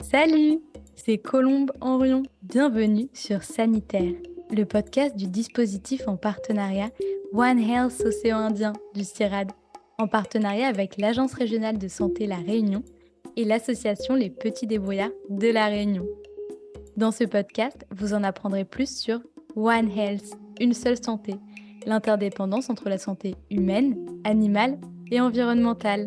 Salut, c'est Colombe Henrion. Bienvenue sur Sanitaire, le podcast du dispositif en partenariat One Health Océan Indien du CIRAD, en partenariat avec l'Agence régionale de santé La Réunion et l'association Les Petits Débrouillards de La Réunion. Dans ce podcast, vous en apprendrez plus sur One Health, une seule santé, l'interdépendance entre la santé humaine, animale et environnementale.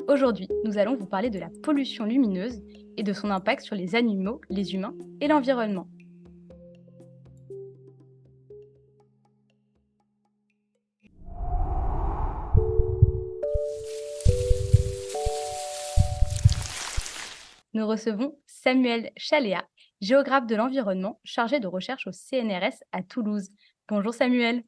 Aujourd'hui, nous allons vous parler de la pollution lumineuse et de son impact sur les animaux, les humains et l'environnement. Nous recevons Samuel Chaléa, géographe de l'environnement chargé de recherche au CNRS à Toulouse. Bonjour Samuel.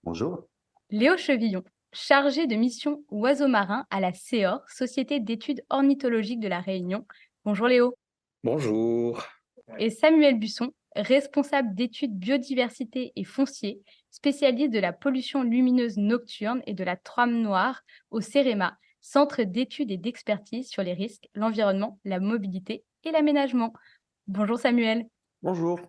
Bonjour. Léo Chevillon, chargé de mission oiseaux marins à la CEOR, Société d'études ornithologiques de la Réunion. Bonjour Léo. Bonjour. Et Samuel Busson, responsable d'études biodiversité et foncier, spécialiste de la pollution lumineuse nocturne et de la trame noire au CEREMA, Centre d'études et d'expertise sur les risques, l'environnement, la mobilité et l'aménagement. Bonjour Samuel. Bonjour.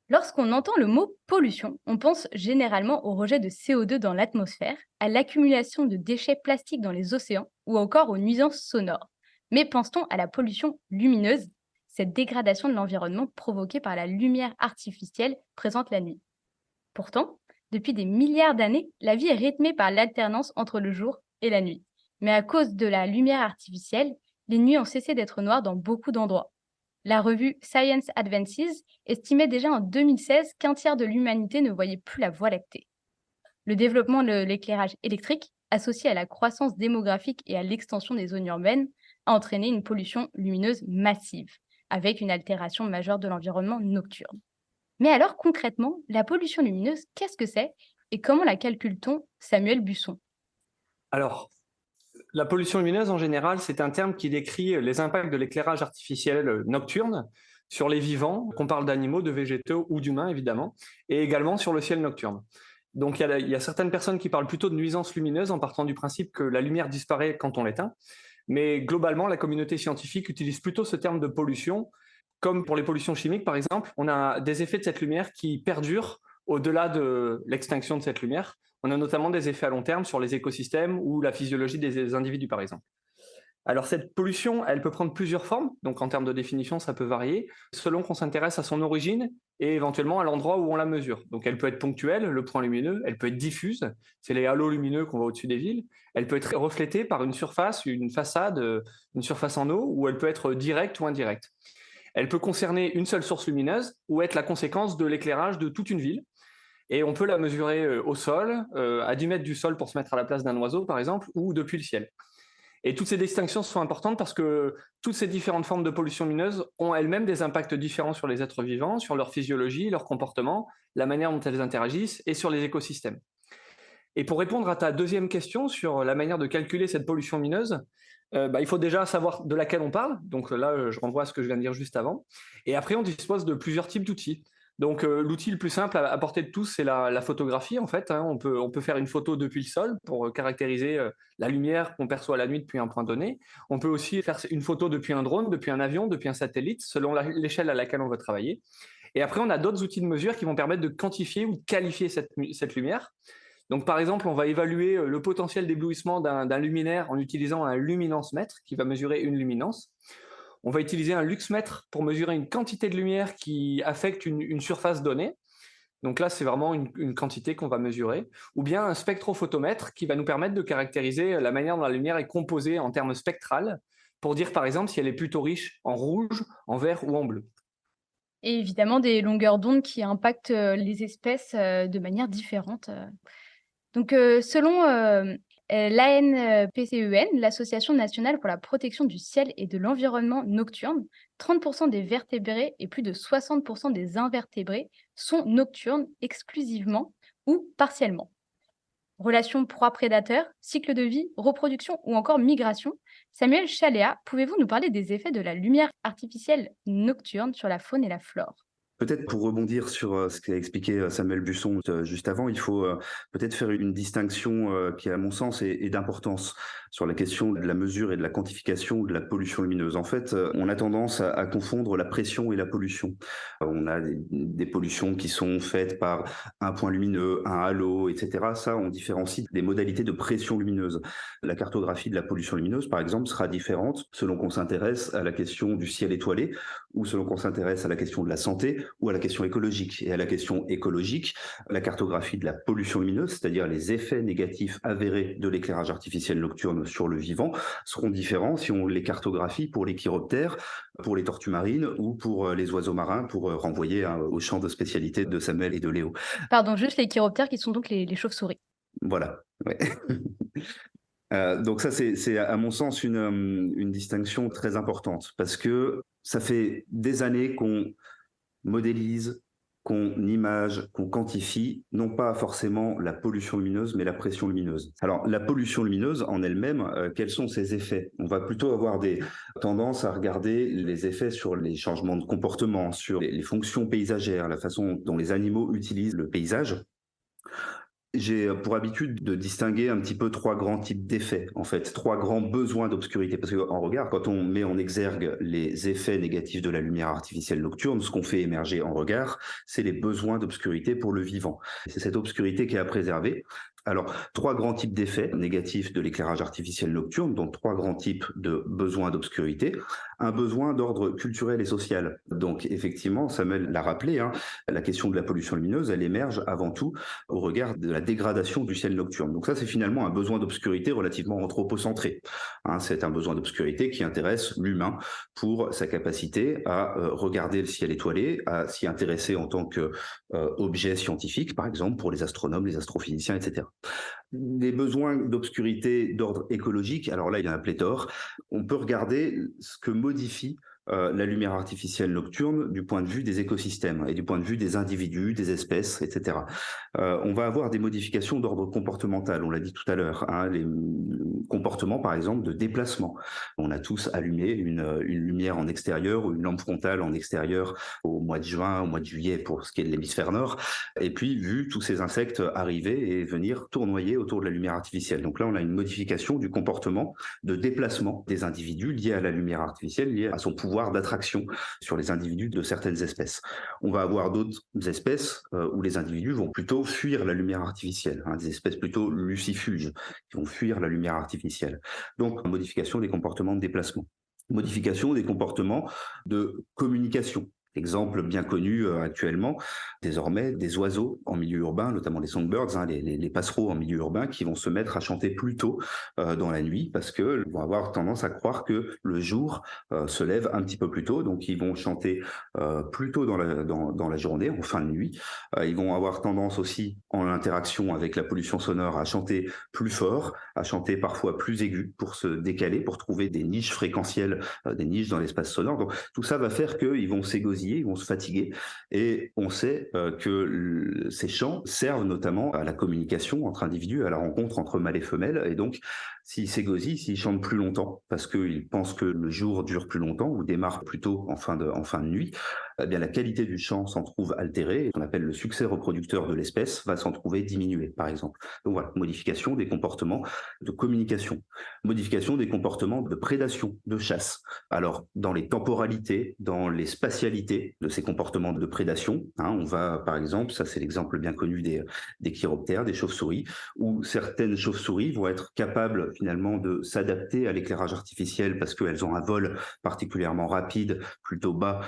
Lorsqu'on entend le mot pollution, on pense généralement au rejet de CO2 dans l'atmosphère, à l'accumulation de déchets plastiques dans les océans ou encore aux nuisances sonores. Mais pense-t-on à la pollution lumineuse, cette dégradation de l'environnement provoquée par la lumière artificielle présente la nuit? Pourtant, depuis des milliards d'années, la vie est rythmée par l'alternance entre le jour et la nuit. Mais à cause de la lumière artificielle, les nuits ont cessé d'être noires dans beaucoup d'endroits. La revue Science Advances estimait déjà en 2016 qu'un tiers de l'humanité ne voyait plus la Voie lactée. Le développement de l'éclairage électrique, associé à la croissance démographique et à l'extension des zones urbaines, a entraîné une pollution lumineuse massive, avec une altération majeure de l'environnement nocturne. Mais alors concrètement, la pollution lumineuse, qu'est-ce que c'est et comment la calcule-t-on, Samuel Busson? Alors, la pollution lumineuse, en général, c'est un terme qui décrit les impacts de l'éclairage artificiel nocturne sur les vivants, qu'on parle d'animaux, de végétaux ou d'humains, évidemment, et également sur le ciel nocturne. Donc, il y a certaines personnes qui parlent plutôt de nuisances lumineuses en partant du principe que la lumière disparaît quand on l'éteint. Mais globalement, la communauté scientifique utilise plutôt ce terme de pollution. Comme pour les pollutions chimiques, par exemple, on a des effets de cette lumière qui perdurent au-delà de l'extinction de cette lumière. On a notamment des effets à long terme sur les écosystèmes ou la physiologie des individus, par exemple. Alors cette pollution, elle peut prendre plusieurs formes, donc en termes de définition, ça peut varier, selon qu'on s'intéresse à son origine et éventuellement à l'endroit où on la mesure. Donc elle peut être ponctuelle, le point lumineux, elle peut être diffuse, c'est les halos lumineux qu'on voit au-dessus des villes, elle peut être reflétée par une surface, une façade, une surface en eau, ou elle peut être directe ou indirecte. Elle peut concerner une seule source lumineuse ou être la conséquence de l'éclairage de toute une ville. Et on peut la mesurer au sol, à 10 mètres du sol pour se mettre à la place d'un oiseau, par exemple, ou depuis le ciel. Et toutes ces distinctions sont importantes parce que toutes ces différentes formes de pollution lumineuse ont elles-mêmes des impacts différents sur les êtres vivants, sur leur physiologie, leur comportement, la manière dont elles interagissent et sur les écosystèmes. Et pour répondre à ta deuxième question sur la manière de calculer cette pollution lumineuse, il faut déjà savoir de laquelle on parle. Donc là, je renvoie à ce que je viens de dire juste avant. Et après, on dispose de plusieurs types d'outils. Donc l'outil le plus simple à portée de tous, c'est la photographie en fait. On peut faire une photo depuis le sol pour caractériser la lumière qu'on perçoit la nuit depuis un point donné. On peut aussi faire une photo depuis un drone, depuis un avion, depuis un satellite, selon l'échelle à laquelle on veut travailler. Et après, on a d'autres outils de mesure qui vont permettre de quantifier ou de qualifier cette lumière. Donc, par exemple, on va évaluer le potentiel d'éblouissement d'un luminaire en utilisant un luminance-mètre qui va mesurer une luminance. On va utiliser un luxmètre pour mesurer une quantité de lumière qui affecte une surface donnée. Donc là, c'est vraiment une quantité qu'on va mesurer. Ou bien un spectrophotomètre qui va nous permettre de caractériser la manière dont la lumière est composée en termes spectrales pour dire, par exemple, si elle est plutôt riche en rouge, en vert ou en bleu. Et évidemment des longueurs d'onde qui impactent les espèces de manière différente. Donc, selon l'ANPCEN, l'Association nationale pour la protection du ciel et de l'environnement nocturne, 30% des vertébrés et plus de 60% des invertébrés sont nocturnes exclusivement ou partiellement. Relations proie-prédateur, cycle de vie, reproduction ou encore migration. Samuel Chaléa, pouvez-vous nous parler des effets de la lumière artificielle nocturne sur la faune et la flore? Peut-être pour rebondir sur ce qu'a expliqué Samuel Busson juste avant, il faut peut-être faire une distinction qui, à mon sens, est d'importance sur la question de la mesure et de la quantification de la pollution lumineuse. En fait, on a tendance à confondre la pression et la pollution. On a des pollutions qui sont faites par un point lumineux, un halo, etc. Ça, on différencie des modalités de pression lumineuse. La cartographie de la pollution lumineuse, par exemple, sera différente selon qu'on s'intéresse à la question du ciel étoilé ou selon qu'on s'intéresse à la question de la santé ou à la question écologique. Et à la question écologique, la cartographie de la pollution lumineuse, c'est-à-dire les effets négatifs avérés de l'éclairage artificiel nocturne sur le vivant, seront différents si on les cartographie pour les chiroptères, pour les tortues marines ou pour les oiseaux marins, pour renvoyer au champ de spécialité de Samuel et de Léo. Pardon, juste les chiroptères qui sont donc les chauves-souris. Voilà. Ouais. Donc ça, c'est à mon sens une distinction très importante parce que ça fait des années qu'on modélise, qu'on image, qu'on quantifie, non pas forcément la pollution lumineuse, mais la pression lumineuse. Alors, la pollution lumineuse en elle-même, quels sont ses effets? On va plutôt avoir des tendances à regarder les effets sur les changements de comportement, sur les fonctions paysagères, la façon dont les animaux utilisent le paysage. J'ai pour habitude de distinguer un petit peu trois grands types d'effets, en fait, trois grands besoins d'obscurité. Parce qu'en regard, quand on met en exergue les effets négatifs de la lumière artificielle nocturne, ce qu'on fait émerger en regard, c'est les besoins d'obscurité pour le vivant. C'est cette obscurité qui est à préserver. Alors, trois grands types d'effets négatifs de l'éclairage artificiel nocturne, donc trois grands types de besoins d'obscurité. Un besoin d'ordre culturel et social. Donc, effectivement, Samuel l'a rappelé, la question de la pollution lumineuse, elle émerge avant tout au regard de la dégradation du ciel nocturne. Donc ça, c'est finalement un besoin d'obscurité relativement anthropocentré. C'est un besoin d'obscurité qui intéresse l'humain pour sa capacité à regarder le ciel étoilé, à s'y intéresser en tant qu'objet scientifique, par exemple, pour les astronomes, les astrophysiciens, etc. Des besoins d'obscurité d'ordre écologique, alors là, il y a un pléthore. On peut regarder ce que modifie la lumière artificielle nocturne du point de vue des écosystèmes et du point de vue des individus, des espèces, etc. On va avoir des modifications d'ordre comportemental, on l'a dit tout à l'heure, les comportements par exemple de déplacement. On a tous allumé une lumière en extérieur ou une lampe frontale en extérieur au mois de juin, au mois de juillet pour ce qui est de l'hémisphère nord, et puis vu tous ces insectes arriver et venir tournoyer autour de la lumière artificielle. Donc là, on a une modification du comportement de déplacement des individus liés à la lumière artificielle, lié à son pouvoir d'attraction sur les individus de certaines espèces. On va avoir d'autres espèces où les individus vont plutôt fuir la lumière artificielle, des espèces plutôt lucifuges qui vont fuir la lumière artificielle. Donc, modification des comportements de déplacement. Modification des comportements de communication. Exemple bien connu actuellement, désormais, des oiseaux en milieu urbain, notamment les songbirds, les passereaux en milieu urbain, qui vont se mettre à chanter plus tôt dans la nuit parce qu'ils vont avoir tendance à croire que le jour se lève un petit peu plus tôt, donc ils vont chanter plus tôt dans la journée, en fin de nuit. Ils vont avoir tendance aussi, en interaction avec la pollution sonore, à chanter plus fort, à chanter parfois plus aigu pour se décaler, pour trouver des niches fréquentielles, des niches dans l'espace sonore. Donc tout ça va faire qu'ils vont s'égosiller, ils vont se fatiguer, et on sait que ces chants servent notamment à la communication entre individus, à la rencontre entre mâles et femelles, et donc s'ils s'égosillent, s'ils chantent plus longtemps, parce qu'ils pensent que le jour dure plus longtemps ou démarre plus tôt en fin de nuit, eh bien la qualité du chant s'en trouve altérée, et ce qu'on appelle le succès reproducteur de l'espèce va s'en trouver diminué, par exemple. Donc voilà, modification des comportements de communication, modification des comportements de prédation, de chasse. Alors, dans les temporalités, dans les spatialités de ces comportements de prédation, on va, par exemple, ça c'est l'exemple bien connu des chiroptères, des chauves-souris, où certaines chauves-souris vont être capables finalement de s'adapter à l'éclairage artificiel parce qu'elles ont un vol particulièrement rapide, plutôt bas,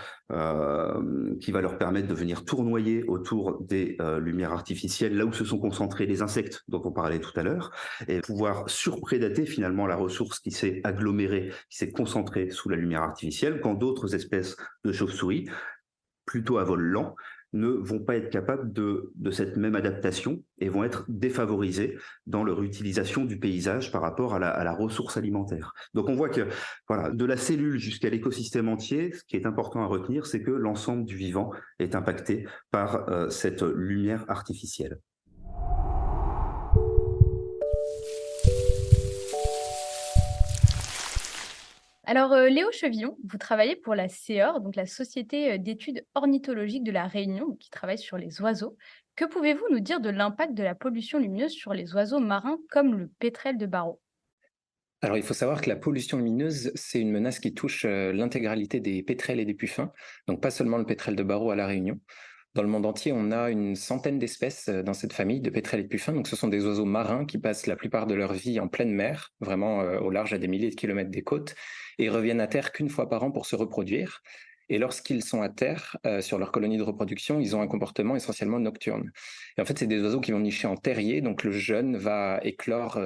qui va leur permettre de venir tournoyer autour des lumières artificielles, là où se sont concentrés les insectes dont on parlait tout à l'heure, et pouvoir surprédater finalement la ressource qui s'est agglomérée, qui s'est concentrée sous la lumière artificielle, quand d'autres espèces de chauves-souris, plutôt à vol lent, ne vont pas être capables de cette même adaptation et vont être défavorisés dans leur utilisation du paysage par rapport à la ressource alimentaire. Donc on voit que voilà, de la cellule jusqu'à l'écosystème entier, ce qui est important à retenir, c'est que l'ensemble du vivant est impacté par cette lumière artificielle. Alors, Léo Chevillon, vous travaillez pour la CEOR, donc la Société d'études ornithologiques de la Réunion, qui travaille sur les oiseaux. Que pouvez-vous nous dire de l'impact de la pollution lumineuse sur les oiseaux marins comme le pétrel de Barreau? Alors, il faut savoir que la pollution lumineuse, c'est une menace qui touche l'intégralité des pétrels et des puffins, donc pas seulement le pétrel de Barreau à La Réunion. Dans le monde entier, on a une centaine d'espèces dans cette famille de pétrels et de puffins. Donc, ce sont des oiseaux marins qui passent la plupart de leur vie en pleine mer, vraiment au large à des milliers de kilomètres des côtes, et reviennent à terre qu'une fois par an pour se reproduire. Et lorsqu'ils sont à terre, sur leur colonie de reproduction, ils ont un comportement essentiellement nocturne. Et en fait, c'est des oiseaux qui vont nicher en terrier, donc le jeune va éclore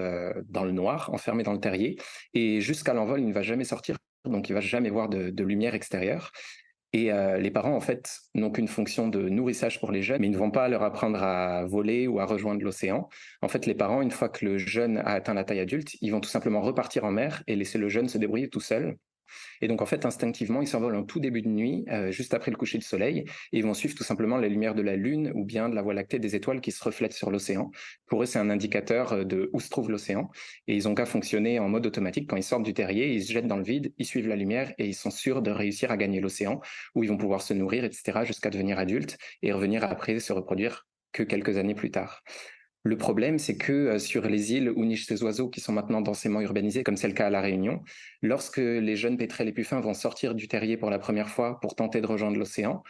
dans le noir, enfermé dans le terrier, et jusqu'à l'envol, il ne va jamais sortir, donc il ne va jamais voir de lumière extérieure. Et les parents, en fait, n'ont qu'une fonction de nourrissage pour les jeunes, mais ils ne vont pas leur apprendre à voler ou à rejoindre l'océan. En fait, les parents, une fois que le jeune a atteint la taille adulte, ils vont tout simplement repartir en mer et laisser le jeune se débrouiller tout seul. Et donc, en fait, instinctivement, ils s'envolent en tout début de nuit, juste après le coucher du soleil, et ils vont suivre tout simplement la lumière de la Lune ou bien de la Voie lactée des étoiles qui se reflètent sur l'océan. Pour eux, c'est un indicateur de où se trouve l'océan, et ils ont qu'à fonctionner en mode automatique. Quand ils sortent du terrier, ils se jettent dans le vide, ils suivent la lumière, et ils sont sûrs de réussir à gagner l'océan, où ils vont pouvoir se nourrir, etc., jusqu'à devenir adultes, et revenir après se reproduire que quelques années plus tard. Le problème, c'est que sur les îles où nichent ces oiseaux qui sont maintenant densément urbanisés, comme c'est le cas à La Réunion, lorsque les jeunes pétrels et puffins vont sortir du terrier pour la première fois pour tenter de rejoindre l'océan,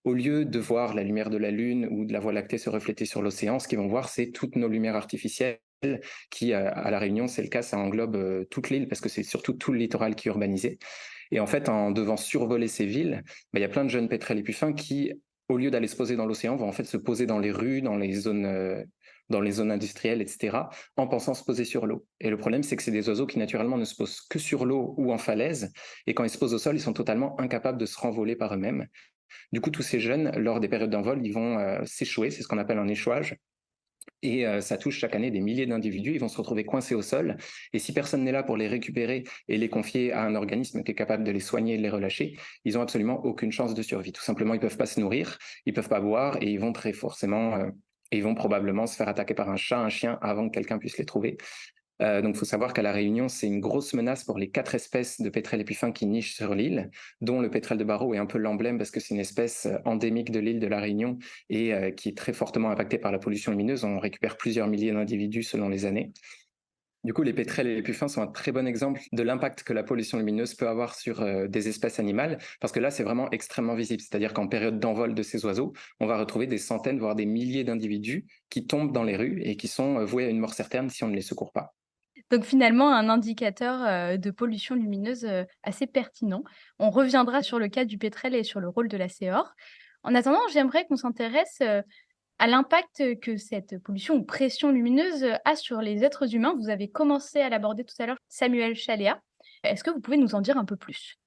au lieu de voir la lumière de la Lune ou de la Voie lactée se refléter sur l'océan, ce qu'ils vont voir, c'est toutes nos lumières artificielles qui, à La Réunion, c'est le cas, ça englobe toute l'île parce que c'est surtout tout le littoral qui est urbanisé. Et en fait, en devant survoler ces villes, il y a plein de jeunes pétrels et puffins qui, au lieu d'aller se poser dans l'océan, vont en fait se poser dans les rues, dans les zones industrielles, etc., en pensant se poser sur l'eau. Et le problème, c'est que c'est des oiseaux qui naturellement ne se posent que sur l'eau ou en falaise, et quand ils se posent au sol, ils sont totalement incapables de se renvoler par eux-mêmes. Du coup, tous ces jeunes, lors des périodes d'envol, ils vont s'échouer, c'est ce qu'on appelle un échouage, et ça touche chaque année des milliers d'individus. Ils vont se retrouver coincés au sol. Et si personne n'est là pour les récupérer et les confier à un organisme qui est capable de les soigner et de les relâcher, ils n'ont absolument aucune chance de survie. Tout simplement, ils ne peuvent pas se nourrir, ils ne peuvent pas boire et ils vont très forcément, et ils vont probablement se faire attaquer par un chat, un chien, avant que quelqu'un puisse les trouver. Donc, il faut savoir qu'à La Réunion, c'est une grosse menace pour les 4 espèces de pétrels et puffins qui nichent sur l'île, dont le pétrel de Barreau est un peu l'emblème parce que c'est une espèce endémique de l'île de La Réunion et qui est très fortement impactée par la pollution lumineuse. On récupère plusieurs milliers d'individus selon les années. Du coup, les pétrels et les puffins sont un très bon exemple de l'impact que la pollution lumineuse peut avoir sur des espèces animales, parce que là, c'est vraiment extrêmement visible. C'est-à-dire qu'en période d'envol de ces oiseaux, on va retrouver des centaines, voire des milliers d'individus qui tombent dans les rues et qui sont voués à une mort certaine si on ne les secourt pas. Donc finalement, un indicateur de pollution lumineuse assez pertinent. On reviendra sur le cas du pétrel et sur le rôle de la CEOR. En attendant, j'aimerais qu'on s'intéresse à l'impact que cette pollution ou pression lumineuse a sur les êtres humains. Vous avez commencé à l'aborder tout à l'heure, Samuel Chaléa. Est-ce que vous pouvez nous en dire un peu plus?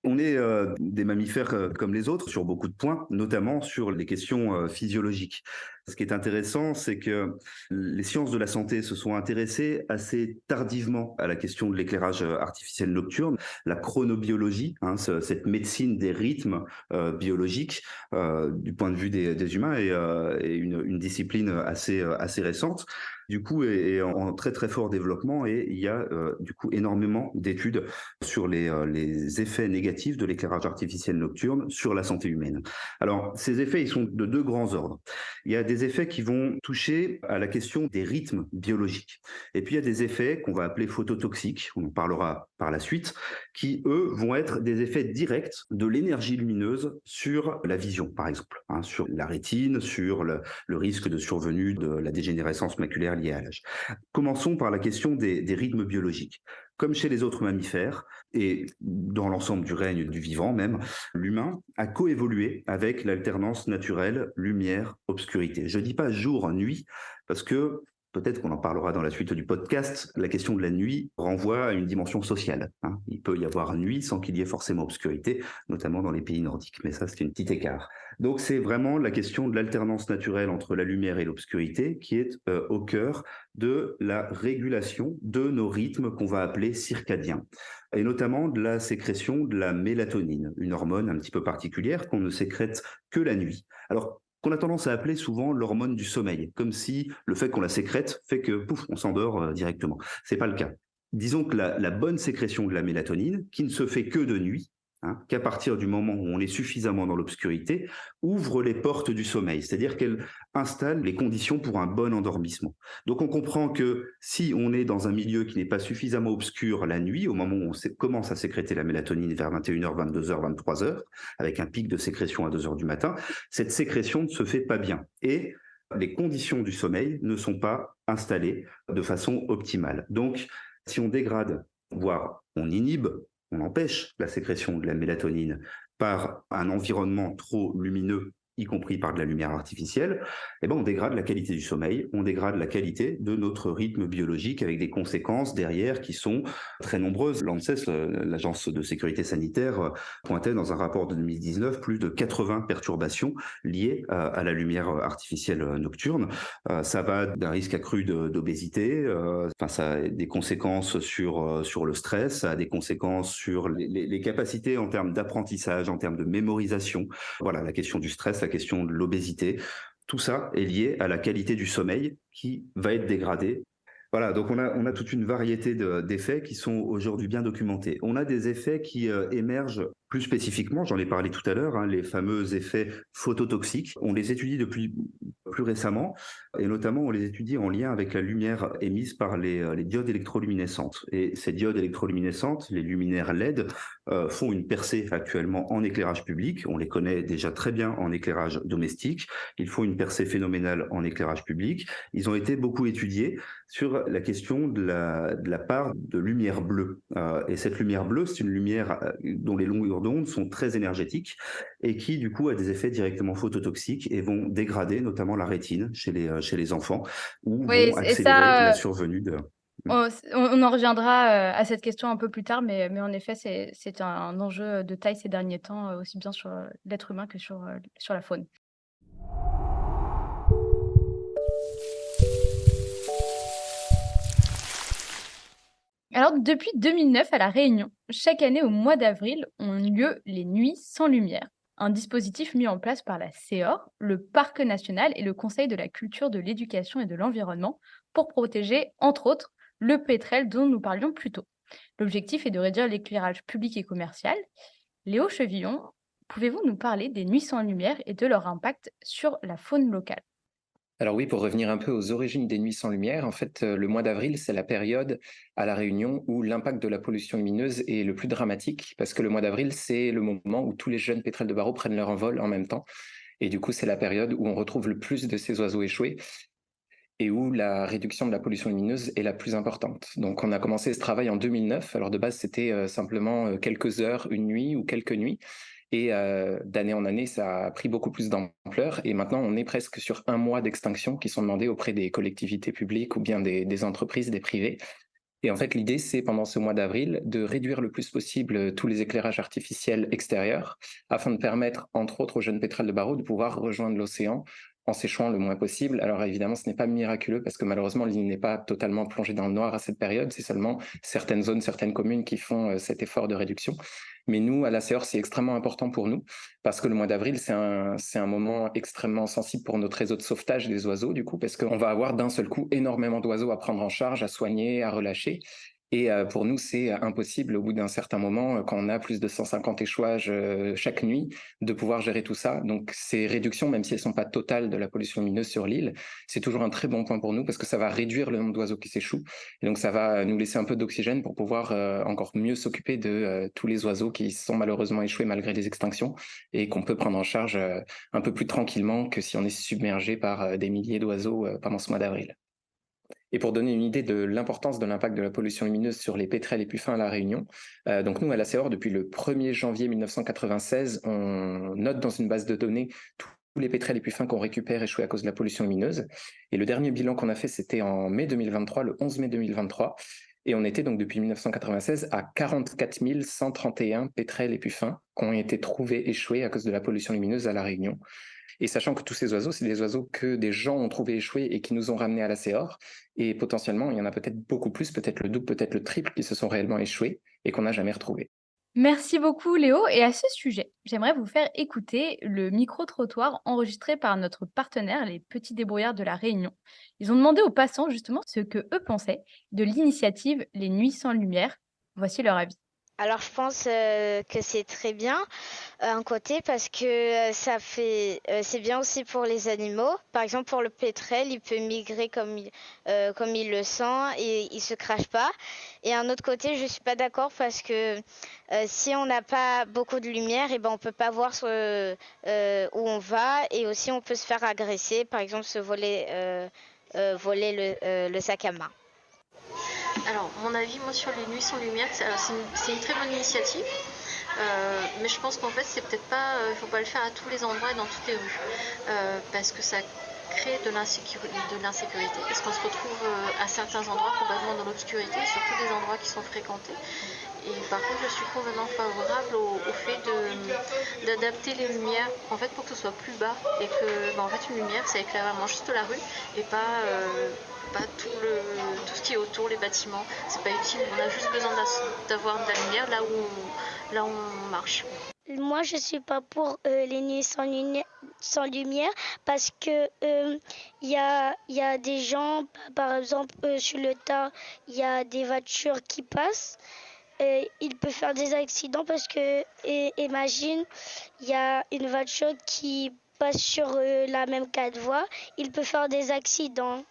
On est des mammifères comme les autres sur beaucoup de points, notamment sur les questions physiologiques. Ce qui est intéressant, c'est que les sciences de la santé se sont intéressées assez tardivement à la question de l'éclairage artificiel nocturne, la chronobiologie, hein, cette médecine des rythmes biologiques du point de vue des humains et une discipline assez récente. Du coup, est en très très fort développement et il y a du coup énormément d'études sur les effets négatifs de l'éclairage artificiel nocturne sur la santé humaine. Alors, ces effets, ils sont de 2 grands ordres. Il y a des effets qui vont toucher à la question des rythmes biologiques. Et puis, il y a des effets qu'on va appeler phototoxiques, on en parlera par la suite, qui, eux, vont être des effets directs de l'énergie lumineuse sur la vision, par exemple, hein, sur la rétine, sur le risque de survenue de la dégénérescence maculaire liée à l'âge. Commençons par la question des rythmes biologiques. Comme chez les autres mammifères, et dans l'ensemble du règne du vivant même, l'humain a coévolué avec l'alternance naturelle lumière-obscurité. Je ne dis pas jour-nuit, parce que peut-être qu'on en parlera dans la suite du podcast, la question de la nuit renvoie à une dimension sociale, hein. Il peut y avoir nuit sans qu'il y ait forcément obscurité, notamment dans les pays nordiques, mais ça c'est un petit écart. Donc c'est vraiment la question de l'alternance naturelle entre la lumière et l'obscurité qui est au cœur de la régulation de nos rythmes qu'on va appeler circadiens, et notamment de la sécrétion de la mélatonine, une hormone un petit peu particulière qu'on ne sécrète que la nuit. Alors, qu'on a tendance à appeler souvent l'hormone du sommeil, comme si le fait qu'on la sécrète fait que, pouf, on s'endort directement. C'est pas le cas. disons que la bonne sécrétion de la mélatonine, qui ne se fait que de nuit, qu'à partir du moment où on est suffisamment dans l'obscurité, ouvre les portes du sommeil, c'est-à-dire qu'elle installe les conditions pour un bon endormissement. Donc on comprend que si on est dans un milieu qui n'est pas suffisamment obscur la nuit, au moment où on commence à sécréter la mélatonine vers 21h, 22h, 23h, avec un pic de sécrétion à 2h du matin, cette sécrétion ne se fait pas bien. Et les conditions du sommeil ne sont pas installées de façon optimale. Donc, si on dégrade, voire on inhibe, on empêche la sécrétion de la mélatonine par un environnement trop lumineux, y compris par de la lumière artificielle, eh ben on dégrade la qualité du sommeil, on dégrade la qualité de notre rythme biologique avec des conséquences derrière qui sont très nombreuses. L'ANSES, l'Agence de sécurité sanitaire, pointait dans un rapport de 2019 plus de 80 perturbations liées à la lumière artificielle nocturne. Ça va d'un risque accru d'obésité, ça a des conséquences sur le stress, ça a des conséquences sur les capacités en termes d'apprentissage, en termes de mémorisation. Voilà, la question du stress, la question de l'obésité, tout ça est lié à la qualité du sommeil qui va être dégradée. Voilà, donc on a toute une variété d'effets qui sont aujourd'hui bien documentés. On a des effets qui émergent plus spécifiquement, j'en ai parlé tout à l'heure, les fameux effets phototoxiques. On les étudie depuis plus récemment, et notamment on les étudie en lien avec la lumière émise par les diodes électroluminescentes. Et ces diodes électroluminescentes, les luminaires LED, font une percée actuellement en éclairage public. On les connaît déjà très bien en éclairage domestique. Ils font une percée phénoménale en éclairage public. Ils ont été beaucoup étudiés sur la question de la part de lumière bleue. Et cette lumière bleue, c'est une lumière dont les longueurs d'onde sont très énergétiques et qui, du coup, a des effets directement phototoxiques et vont dégrader notamment la rétine chez les enfants ou Oui, vont et accélérer la ça, survenue de... on en reviendra à cette question un peu plus tard, mais en effet, c'est un enjeu de taille ces derniers temps, aussi bien sur l'être humain que sur la faune. Alors, depuis 2009 à La Réunion, chaque année au mois d'avril ont lieu les Nuits sans lumière, un dispositif mis en place par la CEOR, le Parc national et le Conseil de la culture, de l'éducation et de l'environnement pour protéger, entre autres, le pétrel dont nous parlions plus tôt. L'objectif est de réduire l'éclairage public et commercial. Léo Chevillon, pouvez-vous nous parler des Nuits sans lumière et de leur impact sur la faune locale? Alors oui, pour revenir un peu aux origines des nuits sans lumière, en fait, le mois d'avril, c'est la période à La Réunion où l'impact de la pollution lumineuse est le plus dramatique, parce que le mois d'avril, c'est le moment où tous les jeunes pétrels de barreau prennent leur envol en même temps. Et du coup, c'est la période où on retrouve le plus de ces oiseaux échoués et où la réduction de la pollution lumineuse est la plus importante. Donc on a commencé ce travail en 2009. Alors de base, c'était simplement quelques heures, une nuit ou quelques nuits. Et d'année en année, ça a pris beaucoup plus d'ampleur. Et maintenant, on est presque sur 1 mois d'extinction qui sont demandés auprès des collectivités publiques ou bien des entreprises, des privés. Et en fait, l'idée, c'est pendant ce mois d'avril de réduire le plus possible tous les éclairages artificiels extérieurs afin de permettre, entre autres, aux jeunes pétrels de barreau de pouvoir rejoindre l'océan en s'échouant le moins possible. Alors évidemment, ce n'est pas miraculeux parce que malheureusement, l'île n'est pas totalement plongée dans le noir à cette période. C'est seulement certaines zones, certaines communes qui font cet effort de réduction. Mais nous, à la CEOR, c'est extrêmement important pour nous parce que le mois d'avril, c'est un moment extrêmement sensible pour notre réseau de sauvetage des oiseaux, du coup, parce qu'on va avoir d'un seul coup énormément d'oiseaux à prendre en charge, à soigner, à relâcher. Et pour nous, c'est impossible au bout d'un certain moment, quand on a plus de 150 échouages chaque nuit, de pouvoir gérer tout ça. Donc ces réductions, même si elles ne sont pas totales de la pollution lumineuse sur l'île, c'est toujours un très bon point pour nous parce que ça va réduire le nombre d'oiseaux qui s'échouent. Et donc ça va nous laisser un peu d'oxygène pour pouvoir encore mieux s'occuper de tous les oiseaux qui sont malheureusement échoués malgré les extinctions et qu'on peut prendre en charge un peu plus tranquillement que si on est submergé par des milliers d'oiseaux pendant ce mois d'avril. Et pour donner une idée de l'importance de l'impact de la pollution lumineuse sur les pétrels et puffins à La Réunion, donc nous, à la CEOR, depuis le 1er janvier 1996, on note dans une base de données tous les pétrels et puffins qu'on récupère échoués à cause de la pollution lumineuse. Et le dernier bilan qu'on a fait, c'était en mai 2023, le 11 mai 2023. Et on était donc depuis 1996 à 44 131 pétrels et puffins qui ont été trouvés échoués à cause de la pollution lumineuse à La Réunion. Et sachant que tous ces oiseaux, c'est des oiseaux que des gens ont trouvé échoués et qui nous ont ramenés à la CEOR. Et potentiellement, il y en a peut-être beaucoup plus, peut-être le double, peut-être le triple, qui se sont réellement échoués et qu'on n'a jamais retrouvés. Merci beaucoup Léo. Et à ce sujet, j'aimerais vous faire écouter le micro-trottoir enregistré par notre partenaire, les Petits Débrouillards de La Réunion. Ils ont demandé aux passants justement ce que eux pensaient de l'initiative Les Nuits sans lumière. Voici leur avis. Alors je pense que c'est très bien un côté parce que c'est bien aussi pour les animaux. Par exemple pour le pétrel, il peut migrer comme il le sent et il se crache pas. Et un autre côté, je suis pas d'accord parce que si on n'a pas beaucoup de lumière, et ben on peut pas voir où on va et aussi on peut se faire agresser, par exemple se voler le sac à main. Alors, mon avis, moi, sur les nuits sans lumière, c'est une très bonne initiative. Mais je pense qu'en fait, c'est peut-être pas, il faut pas le faire à tous les endroits et dans toutes les rues. Parce que ça crée de l'insécurité. Parce qu'on se retrouve à certains endroits complètement dans l'obscurité, surtout des endroits qui sont fréquentés. Et par contre, je suis complètement favorable au fait d'adapter les lumières en fait, pour que ce soit plus bas et que en fait, une lumière, ça éclaire vraiment juste la rue et pas tout ce qui est autour, les bâtiments. C'est pas utile, on a juste besoin d'avoir de la lumière là où on marche. Moi, je suis pas pour les nuits sans lumière parce que y a des gens, par exemple, sur le tas, il y a des voitures qui passent. Il peut faire des accidents parce que, imagine, il y a une voiture qui passe sur la même 4 voies, il peut faire des accidents.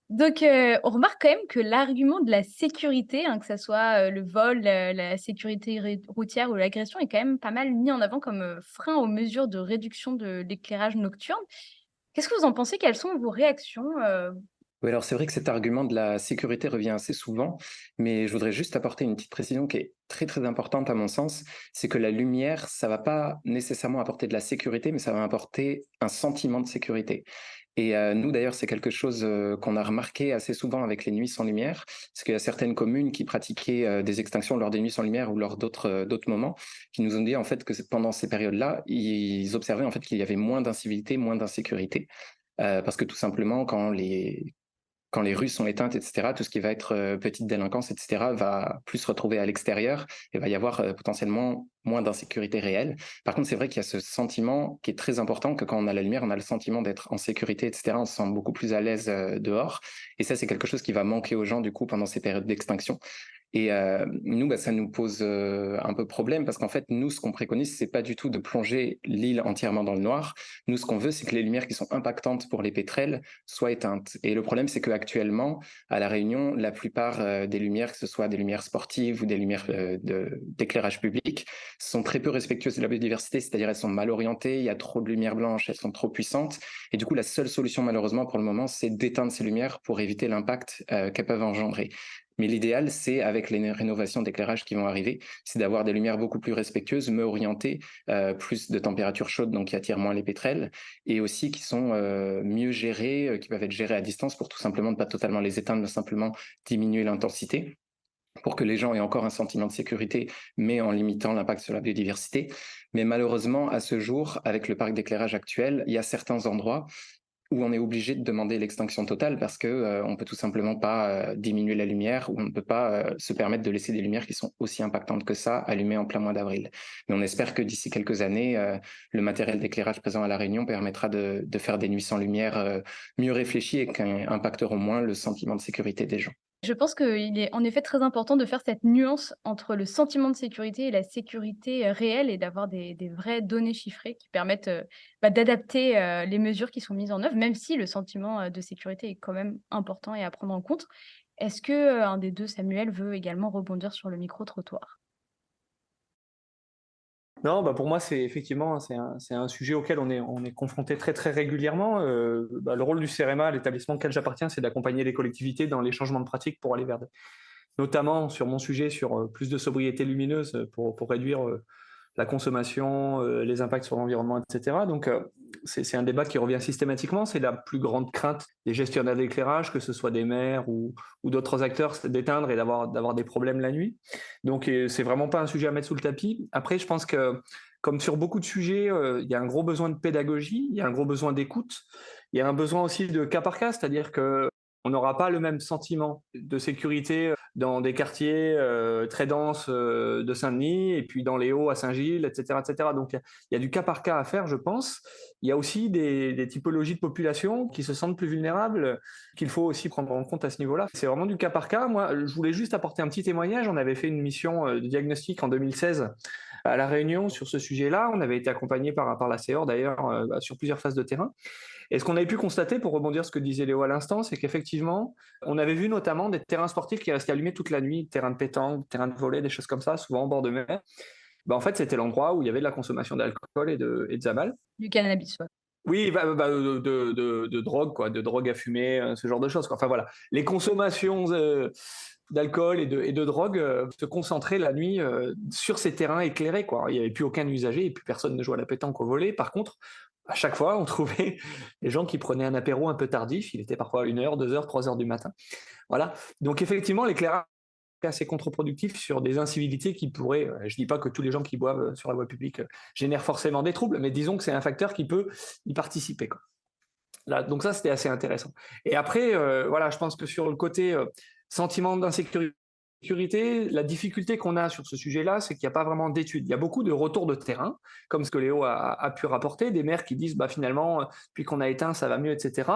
Donc, on remarque quand même que l'argument de la sécurité, hein, que ça soit, le vol, la sécurité routière ou l'agression est quand même pas mal mis en avant comme, frein aux mesures de réduction de l'éclairage nocturne. Qu'est-ce que vous en pensez? Quelles sont vos réactions? Oui, alors c'est vrai que cet argument de la sécurité revient assez souvent, mais je voudrais juste apporter une petite précision qui est très très importante à mon sens, c'est que la lumière, ça va pas nécessairement apporter de la sécurité, mais ça va apporter un sentiment de sécurité. Et nous, d'ailleurs, c'est quelque chose qu'on a remarqué assez souvent avec les nuits sans lumière, parce qu'il y a certaines communes qui pratiquaient des extinctions lors des nuits sans lumière ou lors d'autres moments, qui nous ont dit en fait que pendant ces périodes-là, ils observaient en fait qu'il y avait moins d'incivilité, moins d'insécurité, parce que tout simplement, quand les rues sont éteintes, etc., tout ce qui va être petite délinquance, etc., va plus se retrouver à l'extérieur et va y avoir potentiellement moins d'insécurité réelle. Par contre, c'est vrai qu'il y a ce sentiment qui est très important, que quand on a la lumière, on a le sentiment d'être en sécurité, etc., on se sent beaucoup plus à l'aise dehors. Et ça, c'est quelque chose qui va manquer aux gens, du coup, pendant ces périodes d'extinction. Et nous, ça nous pose un peu problème parce qu'en fait, nous, ce qu'on préconise, c'est pas du tout de plonger l'île entièrement dans le noir. Nous, ce qu'on veut, c'est que les lumières qui sont impactantes pour les pétrels soient éteintes. Et le problème, c'est qu'actuellement, à La Réunion, la plupart des lumières, que ce soit des lumières sportives ou des lumières d'éclairage public, sont très peu respectueuses de la biodiversité, c'est-à-dire elles sont mal orientées, il y a trop de lumière blanche, elles sont trop puissantes. Et du coup, la seule solution, malheureusement, pour le moment, c'est d'éteindre ces lumières pour éviter l'impact qu'elles peuvent engendrer. Mais l'idéal, c'est avec les rénovations d'éclairage qui vont arriver, c'est d'avoir des lumières beaucoup plus respectueuses, mieux orientées, plus de température chaude, donc qui attirent moins les pétrels, et aussi qui sont mieux gérées, qui peuvent être gérées à distance pour tout simplement ne pas totalement les éteindre, mais simplement diminuer l'intensité, pour que les gens aient encore un sentiment de sécurité, mais en limitant l'impact sur la biodiversité. Mais malheureusement, à ce jour, avec le parc d'éclairage actuel, il y a certains endroits où on est obligé de demander l'extinction totale parce que on peut tout simplement pas diminuer la lumière, ou on ne peut pas se permettre de laisser des lumières qui sont aussi impactantes que ça allumées en plein mois d'avril. Mais on espère que d'ici quelques années, le matériel d'éclairage présent à La Réunion permettra de faire des nuits sans lumière mieux réfléchies et qui impacteront moins le sentiment de sécurité des gens. Je pense qu'il est en effet très important de faire cette nuance entre le sentiment de sécurité et la sécurité, réelle et d'avoir des vraies données chiffrées qui permettent, d'adapter, les mesures qui sont mises en œuvre, même si le sentiment, de sécurité est quand même important et à prendre en compte. Est-ce que, un des 2, Samuel, veut également rebondir sur le micro-trottoir? Non, pour moi, c'est effectivement c'est un sujet auquel on est confronté très très régulièrement. Le rôle du CEREMA, l'établissement auquel j'appartiens, c'est d'accompagner les collectivités dans les changements de pratiques pour aller vers notamment sur mon sujet, sur plus de sobriété lumineuse pour réduire la consommation, les impacts sur l'environnement, etc. Donc, c'est un débat qui revient systématiquement. C'est la plus grande crainte des gestionnaires d'éclairage, que ce soit des maires ou d'autres acteurs, c'est d'éteindre et d'avoir des problèmes la nuit. Donc, c'est vraiment pas un sujet à mettre sous le tapis. Après, je pense que, comme sur beaucoup de sujets, il y a un gros besoin de pédagogie, il y a un gros besoin d'écoute, il y a un besoin aussi de cas par cas, c'est-à-dire que on n'aura pas le même sentiment de sécurité dans des quartiers très denses de Saint-Denis et puis dans les Hauts à Saint-Gilles, etc., etc. Donc, il y a du cas par cas à faire, je pense. Il y a aussi des typologies de population qui se sentent plus vulnérables qu'il faut aussi prendre en compte à ce niveau-là. C'est vraiment du cas par cas. Moi, je voulais juste apporter un petit témoignage. On avait fait une mission de diagnostic en 2016 à La Réunion sur ce sujet-là. On avait été accompagné par la CEOR d'ailleurs sur plusieurs phases de terrain. Et ce qu'on avait pu constater, pour rebondir sur ce que disait Léo à l'instant, c'est qu'effectivement, on avait vu notamment des terrains sportifs qui restaient allumés toute la nuit, terrains de pétanque, terrains de volley, des choses comme ça, souvent en bord de mer. En fait, c'était l'endroit où il y avait de la consommation d'alcool et de zabal. Du cannabis, ouais. Oui, de drogue, quoi, de drogue à fumer, ce genre de choses, quoi. Enfin voilà, les consommations d'alcool et de drogue se concentraient la nuit sur ces terrains éclairés, quoi. Il n'y avait plus aucun usager et plus personne ne jouait à la pétanque au volley. Par contre, à chaque fois, on trouvait des gens qui prenaient un apéro un peu tardif. Il était parfois 1h, 2h, 3h du matin. Voilà. Donc effectivement, l'éclairage est assez contre-productif sur des incivilités qui pourraient, je ne dis pas que tous les gens qui boivent sur la voie publique génèrent forcément des troubles, mais disons que c'est un facteur qui peut y participer, quoi. Là, donc ça, c'était assez intéressant. Et après, voilà, je pense que sur le côté sentiment d'insécurité, la difficulté qu'on a sur ce sujet-là, c'est qu'il n'y a pas vraiment d'études. Il y a beaucoup de retours de terrain, comme ce que Léo a pu rapporter, des maires qui disent finalement, depuis qu'on a éteint, ça va mieux, etc.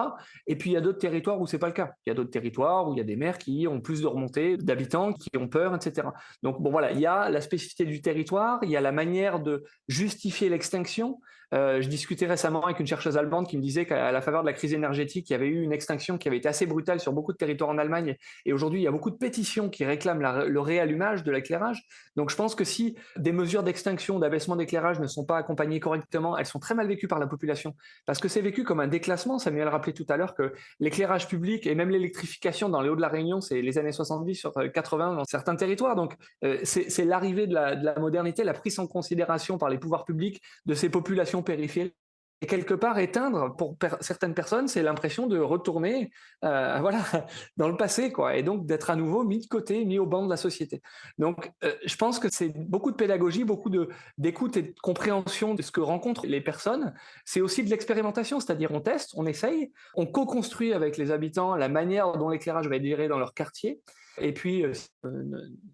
Et puis il y a d'autres territoires où ce n'est pas le cas. Il y a d'autres territoires où il y a des maires qui ont plus de remontées d'habitants, qui ont peur, etc. Donc bon, voilà, il y a la spécificité du territoire, il y a la manière de justifier l'extinction. Je discutais récemment avec une chercheuse allemande qui me disait qu'à la faveur de la crise énergétique, il y avait eu une extinction qui avait été assez brutale sur beaucoup de territoires en Allemagne. Et aujourd'hui, il y a beaucoup de pétitions qui réclament le réallumage de l'éclairage. Donc je pense que si des mesures d'extinction, d'abaissement d'éclairage ne sont pas accompagnées correctement, elles sont très mal vécues par la population. Parce que c'est vécu comme un déclassement. Samuel rappelait tout à l'heure que l'éclairage public et même l'électrification dans les Hauts de la Réunion, c'est les années 70 sur 80 dans certains territoires. Donc c'est l'arrivée de la modernité, la prise en considération par les pouvoirs publics de ces populations périphériques. Et quelque part, éteindre, pour certaines personnes, c'est l'impression de retourner voilà, dans le passé, quoi, et donc d'être à nouveau mis de côté, mis au banc de la société. Donc, je pense que c'est beaucoup de pédagogie, beaucoup d'écoute et de compréhension de ce que rencontrent les personnes. C'est aussi de l'expérimentation, c'est-à-dire on teste, on essaye, on co-construit avec les habitants la manière dont l'éclairage va être géré dans leur quartier. Et puis, si on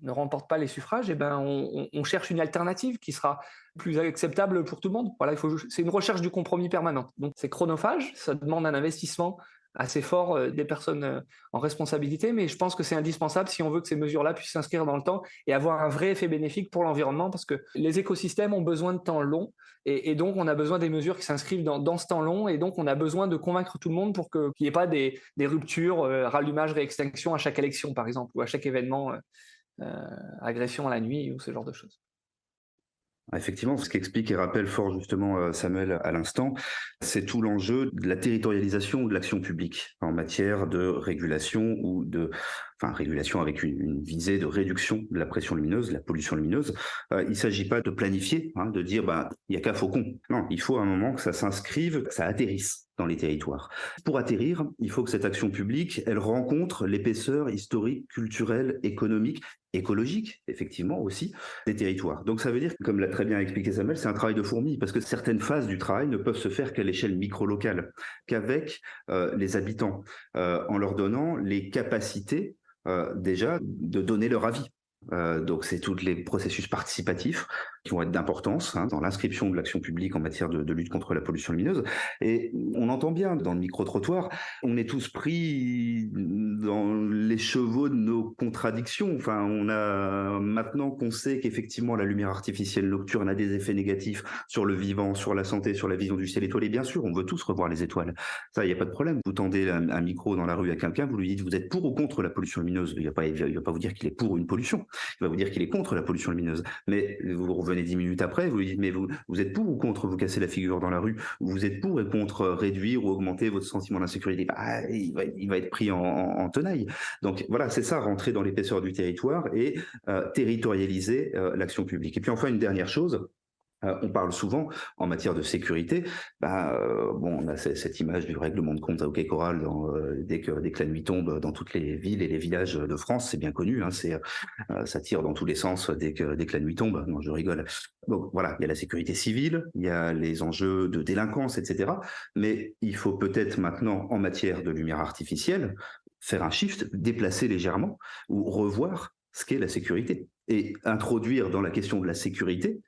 ne remporte pas les suffrages, on cherche une alternative qui sera plus acceptable pour tout le monde. Voilà, c'est une recherche du compromis permanente. Donc, c'est chronophage, ça demande un investissement assez fort des personnes en responsabilité, mais je pense que c'est indispensable si on veut que ces mesures-là puissent s'inscrire dans le temps et avoir un vrai effet bénéfique pour l'environnement, parce que les écosystèmes ont besoin de temps long, et donc on a besoin des mesures qui s'inscrivent dans ce temps long, et donc on a besoin de convaincre tout le monde pour qu'il n'y ait pas des ruptures, rallumage, réextinction à chaque élection, par exemple, ou à chaque événement, agression à la nuit, ou ce genre de choses. Effectivement, ce qu'explique et rappelle fort justement Samuel à l'instant, c'est tout l'enjeu de la territorialisation de l'action publique en matière de régulation régulation avec une visée de réduction de la pression lumineuse, de la pollution lumineuse. Il ne s'agit pas de planifier, de dire il n'y a qu'à Faucon. Non, il faut à un moment que ça s'inscrive, que ça atterrisse dans les territoires. Pour atterrir, il faut que cette action publique, elle rencontre l'épaisseur historique, culturelle, économique, écologique, effectivement aussi, des territoires. Donc ça veut dire, comme l'a très bien expliqué Samuel, c'est un travail de fourmi, parce que certaines phases du travail ne peuvent se faire qu'à l'échelle micro-locale, qu'avec les habitants, en leur donnant les capacités déjà de donner leur avis. Donc c'est tous les processus participatifs qui vont être d'importance dans l'inscription de l'action publique en matière de lutte contre la pollution lumineuse. Et on entend bien dans le micro-trottoir, on est tous pris dans les chevaux de nos contradictions. Enfin, on a maintenant qu'on sait qu'effectivement la lumière artificielle nocturne a des effets négatifs sur le vivant, sur la santé, sur la vision du ciel étoilé. Bien sûr, on veut tous revoir les étoiles. Ça, il n'y a pas de problème. Vous tendez un micro dans la rue à quelqu'un, vous lui dites vous êtes pour ou contre la pollution lumineuse. Il va pas vous dire qu'il est pour une pollution. Il va vous dire qu'il est contre la pollution lumineuse. Mais vous revenez 10 minutes après, vous lui dites mais vous êtes pour ou contre vous casser la figure dans la rue? Vous êtes pour et contre réduire ou augmenter votre sentiment d'insécurité? Il va être pris en tenaille. Donc voilà, c'est ça, rentrer dans l'épaisseur du territoire et territorialiser l'action publique. Et puis enfin, une dernière chose. On parle souvent en matière de sécurité. On a cette image du règlement de compte à Hockey Coral dès que la nuit tombe dans toutes les villes et les villages de France, c'est bien connu. Ça tire dans tous les sens dès que la nuit tombe. Non, je rigole. Donc voilà, il y a la sécurité civile, il y a les enjeux de délinquance, etc. Mais il faut peut-être maintenant, en matière de lumière artificielle, faire un shift, déplacer légèrement ou revoir ce qu'est la sécurité et introduire dans la question de la sécurité,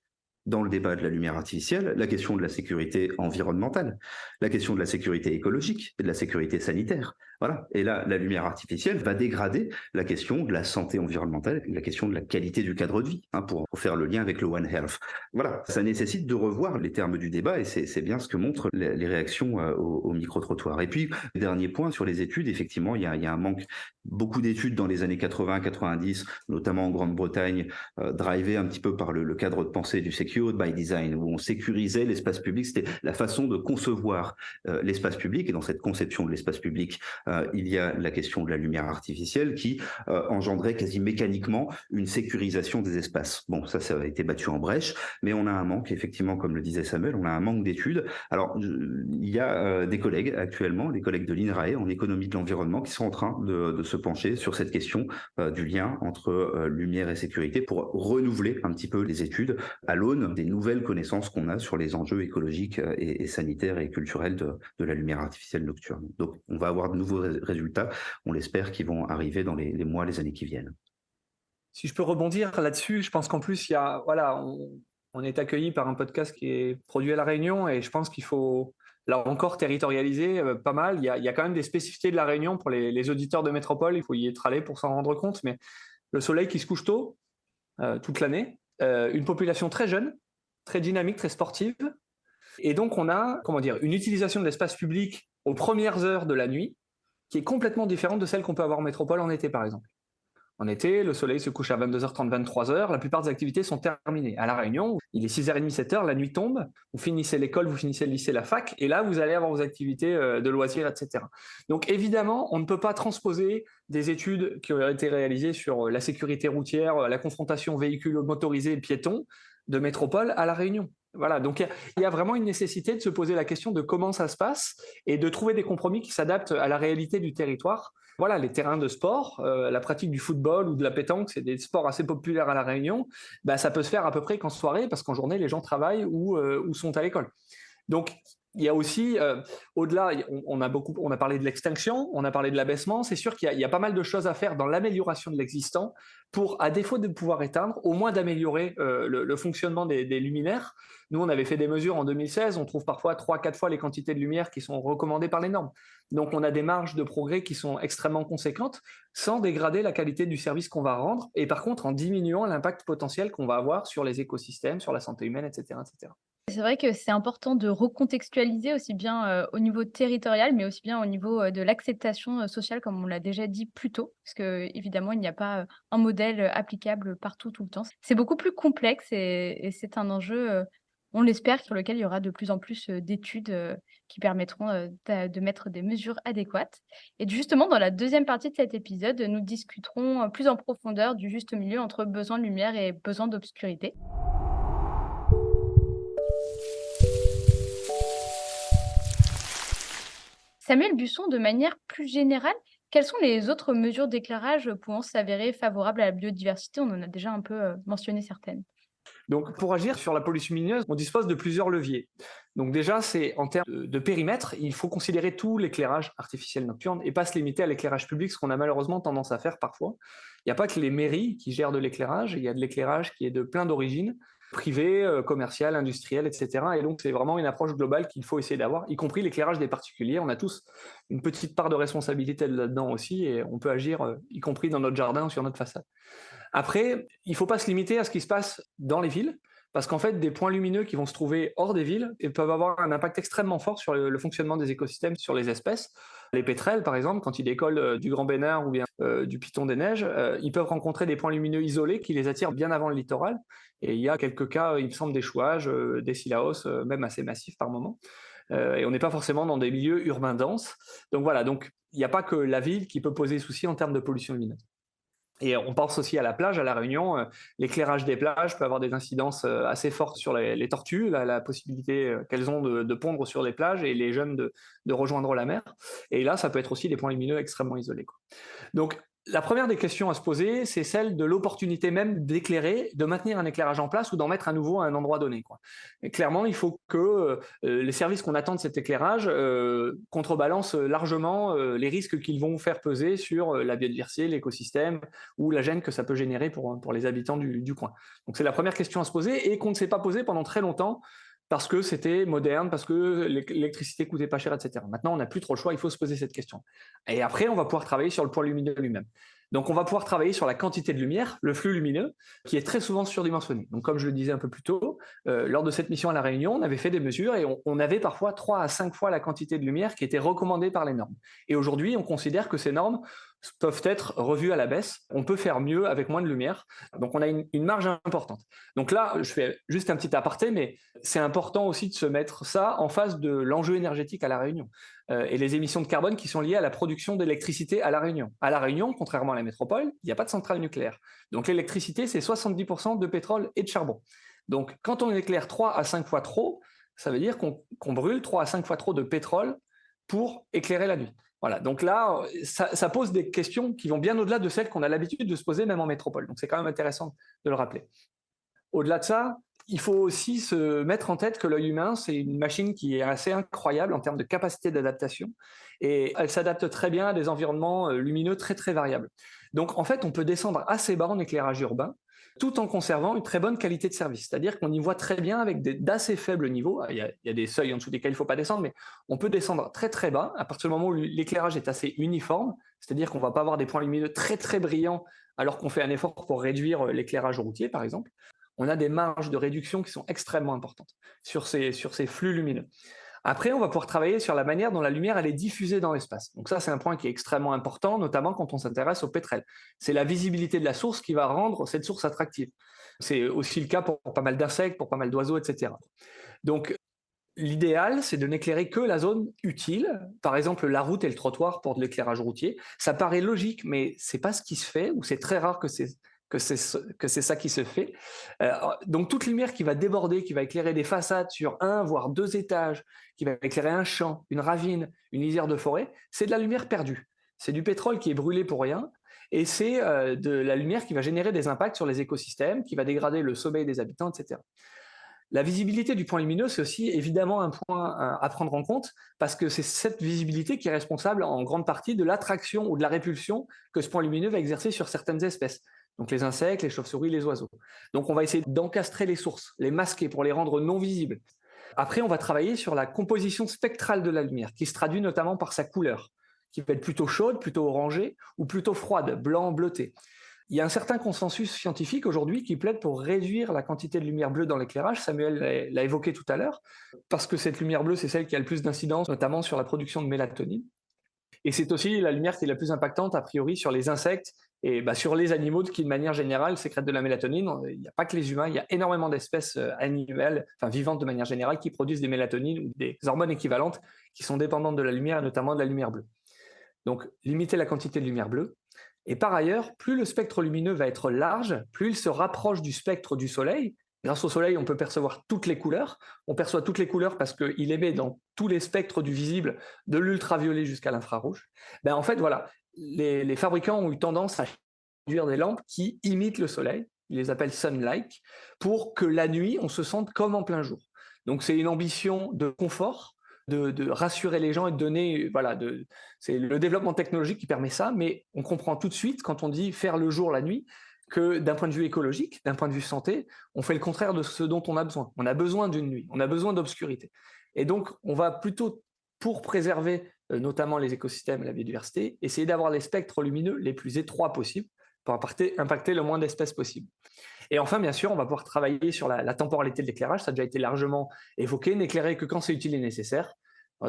dans le débat de la lumière artificielle, la question de la sécurité environnementale, la question de la sécurité écologique et de la sécurité sanitaire. Voilà. Et là, la lumière artificielle va dégrader la question de la santé environnementale, la question de la qualité du cadre de vie, pour faire le lien avec le One Health. Voilà. Ça nécessite de revoir les termes du débat et c'est bien ce que montrent les réactions au micro-trottoir. Et puis, dernier point sur les études, effectivement, il y a un manque. Beaucoup d'études dans les années 80-90, notamment en Grande-Bretagne, drivées un petit peu par le cadre de pensée du Secured by Design, où on sécurisait l'espace public. C'était la façon de concevoir l'espace public. Et dans cette conception de l'espace public, il y a la question de la lumière artificielle qui engendrait quasi mécaniquement une sécurisation des espaces. Bon, ça a été battu en brèche, mais on a un manque, effectivement, comme le disait Samuel, on a un manque d'études. Alors, il y a des collègues actuellement, des collègues de l'INRAE en économie de l'environnement, qui sont en train de se pencher sur cette question du lien entre lumière et sécurité pour renouveler un petit peu les études à l'aune des nouvelles connaissances qu'on a sur les enjeux écologiques et sanitaires et culturels de la lumière artificielle nocturne. Donc, on va avoir de nouveaux résultats, on l'espère, qui vont arriver dans les mois, les années qui viennent. Si je peux rebondir là-dessus, je pense qu'en plus, on est accueilli par un podcast qui est produit à La Réunion et je pense qu'il faut, là encore, territorialiser pas mal. Il y a quand même des spécificités de La Réunion pour les auditeurs de métropole, il faut y être allé pour s'en rendre compte, mais le soleil qui se couche tôt, toute l'année, une population très jeune, très dynamique, très sportive, et donc on a, une utilisation de l'espace public aux premières heures de la nuit qui est complètement différente de celle qu'on peut avoir en métropole en été, par exemple. En été, le soleil se couche à 22h30, 23h, la plupart des activités sont terminées. À La Réunion, il est 6h30, 7h, la nuit tombe, vous finissez l'école, vous finissez le lycée, la fac, et là, vous allez avoir vos activités de loisirs, etc. Donc évidemment, on ne peut pas transposer des études qui ont été réalisées sur la sécurité routière, la confrontation véhicules motorisés et piétons de métropole à La Réunion. Voilà, donc il y a vraiment une nécessité de se poser la question de comment ça se passe et de trouver des compromis qui s'adaptent à la réalité du territoire. Voilà, les terrains de sport, la pratique du football ou de la pétanque, c'est des sports assez populaires à La Réunion. Ça peut se faire à peu près qu'en soirée, parce qu'en journée, les gens travaillent ou sont à l'école. Donc, il y a aussi, au-delà, on a parlé de l'extinction, on a parlé de l'abaissement. C'est sûr qu'il y a pas mal de choses à faire dans l'amélioration de l'existant pour, à défaut de pouvoir éteindre, au moins d'améliorer le fonctionnement des luminaires. Nous, on avait fait des mesures en 2016. On trouve parfois 3-4 fois les quantités de lumière qui sont recommandées par les normes. Donc, on a des marges de progrès qui sont extrêmement conséquentes sans dégrader la qualité du service qu'on va rendre et par contre en diminuant l'impact potentiel qu'on va avoir sur les écosystèmes, sur la santé humaine, etc., etc. C'est vrai que c'est important de recontextualiser aussi bien au niveau territorial, mais aussi bien au niveau de l'acceptation sociale, comme on l'a déjà dit plus tôt, parce que évidemment, il n'y a pas un modèle applicable partout, tout le temps. C'est beaucoup plus complexe et c'est un enjeu, on l'espère, sur lequel il y aura de plus en plus d'études qui permettront de mettre des mesures adéquates. Et justement, dans la deuxième partie de cet épisode, nous discuterons plus en profondeur du juste milieu entre besoin de lumière et besoin d'obscurité. Samuel Busson, de manière plus générale, quelles sont les autres mesures d'éclairage pouvant s'avérer favorables à la biodiversité? On en a déjà un peu mentionné certaines. Donc, pour agir sur la pollution lumineuse, on dispose de plusieurs leviers. Donc déjà, c'est en termes de périmètre, il faut considérer tout l'éclairage artificiel nocturne et pas se limiter à l'éclairage public, ce qu'on a malheureusement tendance à faire parfois. Il n'y a pas que les mairies qui gèrent de l'éclairage, il y a de l'éclairage qui est de plein d'origines, privé, commercial, industriel, etc. Et donc, c'est vraiment une approche globale qu'il faut essayer d'avoir, y compris l'éclairage des particuliers. On a tous une petite part de responsabilité là-dedans aussi, et on peut agir, y compris dans notre jardin ou sur notre façade. Après, il ne faut pas se limiter à ce qui se passe dans les villes, parce qu'en fait, des points lumineux qui vont se trouver hors des villes peuvent avoir un impact extrêmement fort sur le fonctionnement des écosystèmes, sur les espèces. Les pétrels, par exemple, quand ils décollent du Grand Bénard ou bien du Piton des Neiges, ils peuvent rencontrer des points lumineux isolés qui les attirent bien avant le littoral. Et il y a quelques cas, il me semble, d'échouage, des silaos, même assez massifs par moment. Et on n'est pas forcément dans des milieux urbains denses. Donc voilà, donc il n'y a pas que la ville qui peut poser souci en termes de pollution lumineuse. Et on pense aussi à la plage, à La Réunion. L'éclairage des plages peut avoir des incidences assez fortes sur les tortues, la possibilité qu'elles ont de pondre sur les plages et les jeunes de rejoindre la mer. Et là, ça peut être aussi des points lumineux extrêmement isolés, quoi. Donc, La première des questions à se poser, c'est celle de l'opportunité même d'éclairer, de maintenir un éclairage en place ou d'en mettre à nouveau à un endroit donné, quoi. Et clairement, il faut que les services qu'on attend de cet éclairage contrebalancent largement les risques qu'ils vont faire peser sur la biodiversité, l'écosystème ou la gêne que ça peut générer pour les habitants du coin. Donc c'est la première question à se poser et qu'on ne s'est pas posée pendant très longtemps parce que c'était moderne, parce que l'électricité coûtait pas cher, etc. Maintenant, on n'a plus trop le choix, il faut se poser cette question. Et après, on va pouvoir travailler sur le point lumineux lui-même. Donc, on va pouvoir travailler sur la quantité de lumière, le flux lumineux, qui est très souvent surdimensionné. Donc, comme je le disais un peu plus tôt, lors de cette mission à La Réunion, on avait fait des mesures et on avait parfois 3 à 5 fois la quantité de lumière qui était recommandée par les normes. Et aujourd'hui, on considère que ces normes peuvent être revues à la baisse. On peut faire mieux avec moins de lumière. Donc, on a une marge importante. Donc là, je fais juste un petit aparté, mais c'est important aussi de se mettre ça en face de l'enjeu énergétique à La Réunion et les émissions de carbone qui sont liées à la production d'électricité à La Réunion. À La Réunion, contrairement à la métropole, il n'y a pas de centrale nucléaire. Donc l'électricité, c'est 70% de pétrole et de charbon. Donc quand on éclaire 3 à 5 fois trop, ça veut dire qu'on brûle 3 à 5 fois trop de pétrole pour éclairer la nuit. Voilà, donc là, ça pose des questions qui vont bien au-delà de celles qu'on a l'habitude de se poser même en métropole. Donc c'est quand même intéressant de le rappeler. Au-delà de ça, il faut aussi se mettre en tête que l'œil humain, c'est une machine qui est assez incroyable en termes de capacité d'adaptation et elle s'adapte très bien à des environnements lumineux très très variables. Donc en fait, on peut descendre assez bas en éclairage urbain tout en conservant une très bonne qualité de service. C'est-à-dire qu'on y voit très bien avec d'assez faibles niveaux. Il y a des seuils en dessous desquels il ne faut pas descendre, mais on peut descendre très très bas à partir du moment où l'éclairage est assez uniforme, c'est-à-dire qu'on ne va pas avoir des points lumineux très très brillants alors qu'on fait un effort pour réduire l'éclairage routier, par exemple. On a des marges de réduction qui sont extrêmement importantes sur ces flux lumineux. Après, on va pouvoir travailler sur la manière dont la lumière elle est diffusée dans l'espace. Donc ça, c'est un point qui est extrêmement important, notamment quand on s'intéresse au pétrole. C'est la visibilité de la source qui va rendre cette source attractive. C'est aussi le cas pour pas mal d'insectes, pour pas mal d'oiseaux, etc. Donc, l'idéal, c'est de n'éclairer que la zone utile, par exemple la route et le trottoir pour de l'éclairage routier. Ça paraît logique, mais c'est pas ce qui se fait, ou c'est très rare que c'est ça qui se fait. Donc toute lumière qui va déborder, qui va éclairer des façades sur 1 voire 2 étages, qui va éclairer un champ, une ravine, une lisière de forêt, c'est de la lumière perdue. C'est du pétrole qui est brûlé pour rien, et c'est de la lumière qui va générer des impacts sur les écosystèmes, qui va dégrader le sommeil des habitants, etc. La visibilité du point lumineux, c'est aussi évidemment un point à prendre en compte parce que c'est cette visibilité qui est responsable en grande partie de l'attraction ou de la répulsion que ce point lumineux va exercer sur certaines espèces. Donc les insectes, les chauves-souris, les oiseaux. Donc on va essayer d'encastrer les sources, les masquer pour les rendre non visibles. Après, on va travailler sur la composition spectrale de la lumière qui se traduit notamment par sa couleur, qui peut être plutôt chaude, plutôt orangée ou plutôt froide, blanc, bleuté. Il y a un certain consensus scientifique aujourd'hui qui plaide pour réduire la quantité de lumière bleue dans l'éclairage. Samuel l'a évoqué tout à l'heure, parce que cette lumière bleue, c'est celle qui a le plus d'incidence, notamment sur la production de mélatonine. Et c'est aussi la lumière qui est la plus impactante, a priori, sur les insectes et sur les animaux qui, de manière générale, sécrètent de la mélatonine. Il n'y a pas que les humains, il y a énormément d'espèces animales, enfin vivantes de manière générale, qui produisent des mélatonines ou des hormones équivalentes qui sont dépendantes de la lumière, et notamment de la lumière bleue. Donc, limiter la quantité de lumière bleue. Et par ailleurs, plus le spectre lumineux va être large, plus il se rapproche du spectre du Soleil. Grâce au Soleil, on peut percevoir toutes les couleurs. On perçoit toutes les couleurs parce qu'il émet dans tous les spectres du visible, de l'ultraviolet jusqu'à l'infrarouge. En fait, voilà, les fabricants ont eu tendance à produire des lampes qui imitent le Soleil. Ils les appellent sun-like, pour que la nuit, on se sente comme en plein jour. Donc c'est une ambition de confort, de rassurer les gens et de donner, c'est le développement technologique qui permet ça, mais on comprend tout de suite quand on dit faire le jour, la nuit, que d'un point de vue écologique, d'un point de vue santé, on fait le contraire de ce dont on a besoin. On a besoin d'une nuit, on a besoin d'obscurité. Et donc, on va plutôt, pour préserver notamment les écosystèmes et la biodiversité, essayer d'avoir les spectres lumineux les plus étroits possibles pour impacter le moins d'espèces possible. Et enfin, bien sûr, on va pouvoir travailler sur la temporalité de l'éclairage. Ça a déjà été largement évoqué. N'éclairer que quand c'est utile et nécessaire.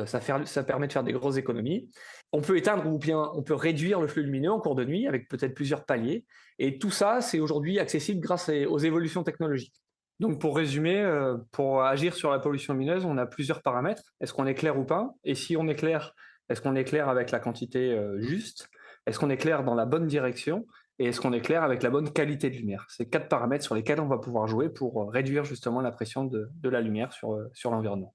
Ça permet de faire des grosses économies. On peut éteindre ou bien on peut réduire le flux lumineux en cours de nuit avec peut-être plusieurs paliers. Et tout ça, c'est aujourd'hui accessible grâce aux évolutions technologiques. Donc pour résumer, pour agir sur la pollution lumineuse, on a plusieurs paramètres. Est-ce qu'on éclaire ou pas? Et si on éclaire, est-ce qu'on éclaire avec la quantité juste? Est-ce qu'on éclaire dans la bonne direction? Et est-ce qu'on éclaire avec la bonne qualité de lumière? C'est 4 paramètres sur lesquels on va pouvoir jouer pour réduire justement la pression de la lumière sur l'environnement.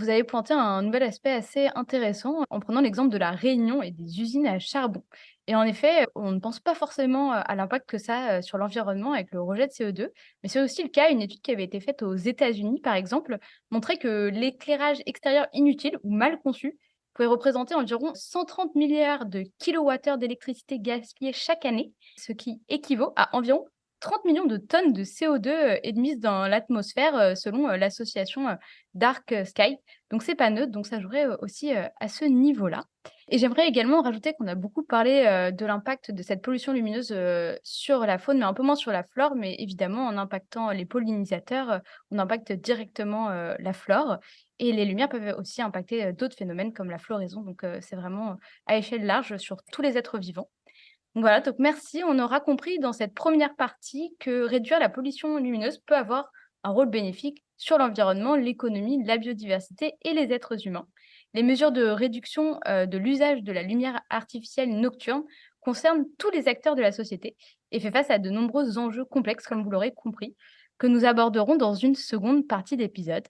Vous avez pointé un nouvel aspect assez intéressant en prenant l'exemple de la Réunion et des usines à charbon. Et en effet, on ne pense pas forcément à l'impact que ça a sur l'environnement avec le rejet de CO2, mais c'est aussi le cas. Une étude qui avait été faite aux États-Unis, par exemple, montrait que l'éclairage extérieur inutile ou mal conçu pouvait représenter environ 130 milliards de kilowattheures d'électricité gaspillée chaque année, ce qui équivaut à environ 30 millions de tonnes de CO2 émises dans l'atmosphère, selon l'association Dark Sky. Donc c'est pas neutre, donc ça jouerait aussi à ce niveau-là. Et j'aimerais également rajouter qu'on a beaucoup parlé de l'impact de cette pollution lumineuse sur la faune, mais un peu moins sur la flore. Mais évidemment, en impactant les pollinisateurs, on impacte directement la flore. Et les lumières peuvent aussi impacter d'autres phénomènes comme la floraison. Donc c'est vraiment à échelle large sur tous les êtres vivants. Donc voilà, donc merci. On aura compris dans cette première partie que réduire la pollution lumineuse peut avoir un rôle bénéfique sur l'environnement, l'économie, la biodiversité et les êtres humains. Les mesures de réduction de l'usage de la lumière artificielle nocturne concernent tous les acteurs de la société et fait face à de nombreux enjeux complexes, comme vous l'aurez compris, que nous aborderons dans une seconde partie d'épisode.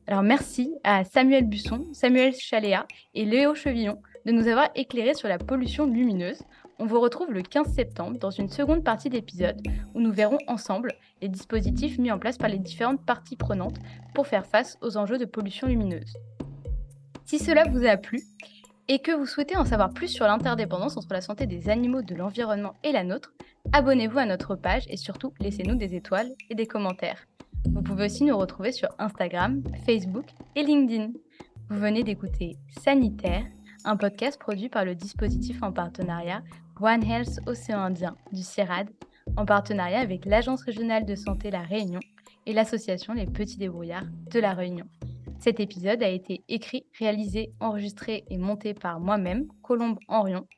Alors merci à Samuel Busson, Samuel Chaléa et Léo Chevillon de nous avoir éclairés sur la pollution lumineuse. On vous retrouve le 15 septembre dans une seconde partie d'épisode où nous verrons ensemble les dispositifs mis en place par les différentes parties prenantes pour faire face aux enjeux de pollution lumineuse. Si cela vous a plu et que vous souhaitez en savoir plus sur l'interdépendance entre la santé des animaux, de l'environnement et la nôtre, abonnez-vous à notre page et surtout laissez-nous des étoiles et des commentaires. Vous pouvez aussi nous retrouver sur Instagram, Facebook et LinkedIn. Vous venez d'écouter Sanitaire, un podcast produit par le dispositif en partenariat One Health Océan Indien du CIRAD, en partenariat avec l'Agence régionale de santé La Réunion et l'association Les Petits Débrouillards de La Réunion. Cet épisode a été écrit, réalisé, enregistré et monté par moi-même, Colombe Henrion.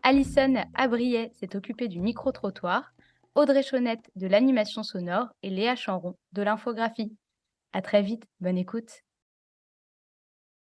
Alison Abriet s'est occupée du micro-trottoir, Audrey Chaunette de l'animation sonore et Léa Chanron de l'infographie. À très vite, bonne écoute.